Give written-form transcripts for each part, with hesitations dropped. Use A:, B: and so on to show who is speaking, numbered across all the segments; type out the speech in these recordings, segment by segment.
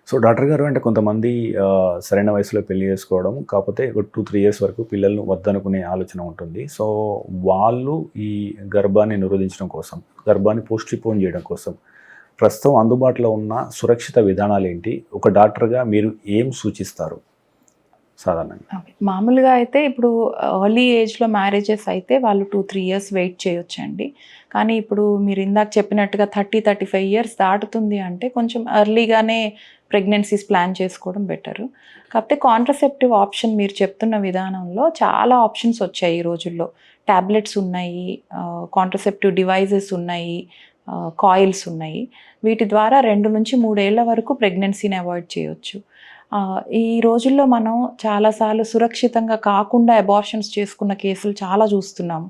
A: So doctor గారు, అంటే కొంతమంది సరైన వయసులో పెళ్లి చేసుకోవడం, కాకపోతే ఒక 2-3 ఇయర్స్ వరకు పిల్లలను వద్దనుకునే ఆలోచన ఉంటుంది. సో వాళ్ళు ఈ గర్భాన్ని నిరోధించడం కోసం, గర్భాన్ని పోస్ట్‌పోన్ చేయడం కోసం ప్రస్తుతం అందుబాటులో ఉన్న సురక్షిత విధానాలు ఏంటి? ఒక డాక్టర్‌గా మీరు ఏం సూచిస్తారు సాధారణంగా?
B: ఓకే. మామూలుగా అయితే ఇప్పుడు ఎర్లీ ఏజ్‌లో మ్యారేజెస్ అయితే వాళ్ళు 2-3 ఇయర్స్ వెయిట్ చేయొచ్చండి. కానీ ఇప్పుడు మీరు ఇందాక చెప్పినట్టుగా 30-35 ఇయర్స్ దాటుతుంది అంటే కొంచెం ఎర్లీగానే ప్రెగ్నెన్సీస్ ప్లాన్ చేసుకోవడం బెటరు. కాకపోతే కాంట్రసెప్టివ్ ఆప్షన్ మీరు చెప్తున్న విధానంలో చాలా ఆప్షన్స్ వచ్చాయి ఈ రోజుల్లో. టాబ్లెట్స్ ఉన్నాయి, కాంట్రసెప్టివ్ డివైజెస్ ఉన్నాయి, కాయిల్స్ ఉన్నాయి. వీటి ద్వారా 2-3 ఏళ్ల వరకు ప్రెగ్నెన్సీని అవాయిడ్ చేయొచ్చు. ఈ రోజుల్లో మనం చాలాసార్లు సురక్షితంగా కాకుండా అబార్షన్స్ చేసుకున్న కేసులు చాలా చూస్తున్నాము.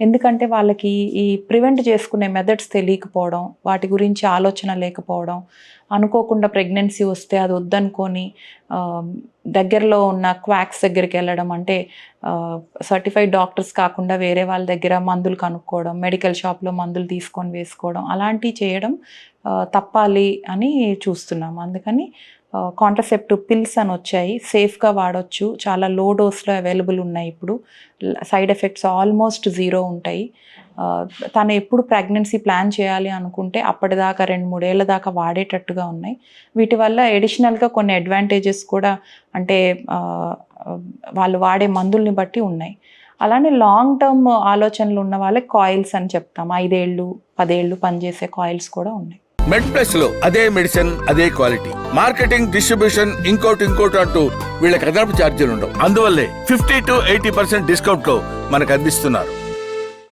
B: ఎందుకంటే వాళ్ళకి ఈ ప్రివెంట్ చేసుకునే మెథడ్స్ తెలియకపోవడం, వాటి గురించి ఆలోచన లేకపోవడం, అనుకోకుండా ప్రెగ్నెన్సీ వస్తే అది వద్దనుకొని దగ్గరలో ఉన్న క్వాక్స్ దగ్గరికి వెళ్ళడం, అంటే సర్టిఫైడ్ డాక్టర్స్ కాకుండా వేరే వాళ్ళ దగ్గర మందులు కనుక్కోవడం, మెడికల్ షాప్లో మందులు తీసుకొని వేసుకోవడం, అలాంటివి చేయడం తప్పాలి అని చూస్తున్నాము. అందుకని కాంట్రసెప్టివ్ పిల్స్ అని వచ్చాయి, సేఫ్గా వాడొచ్చు, చాలా లో డోస్లో అవైలబుల్ ఉన్నాయి. ఇప్పుడు సైడ్ ఎఫెక్ట్స్ ఆల్మోస్ట్ 0 ఉంటాయి. తను ఎప్పుడు ప్రెగ్నెన్సీ ప్లాన్ చేయాలి అనుకుంటే అప్పటిదాకా 2-3 ఏళ్ళ దాకా వాడేటట్టుగా ఉన్నాయి. వీటి వల్ల ఎడిషనల్గా కొన్ని అడ్వాంటేజెస్ కూడా, అంటే వాళ్ళు వాడే మందుల్ని బట్టి ఉన్నాయి. అలానే లాంగ్ టర్మ్ ఆలోచనలు ఉన్న వాళ్ళకి కాయిల్స్ అని చెప్తాం. 5 ఏళ్ళు 10 ఏళ్ళు పనిచేసే కాయిల్స్ కూడా ఉన్నాయి.
C: మెడ్ ప్లస్ లో అదే మెడిసిన్, అదే క్వాలిటీ, మార్కెటింగ్, డిస్ట్రిబ్యూషన్, ఇంకోటి అంటూ వీళ్ళకి అదనపు ఛార్జీలు ఉండవు. అందువల్లే 50-80% డిస్కౌంట్ లో మనకు అందిస్తున్నారు.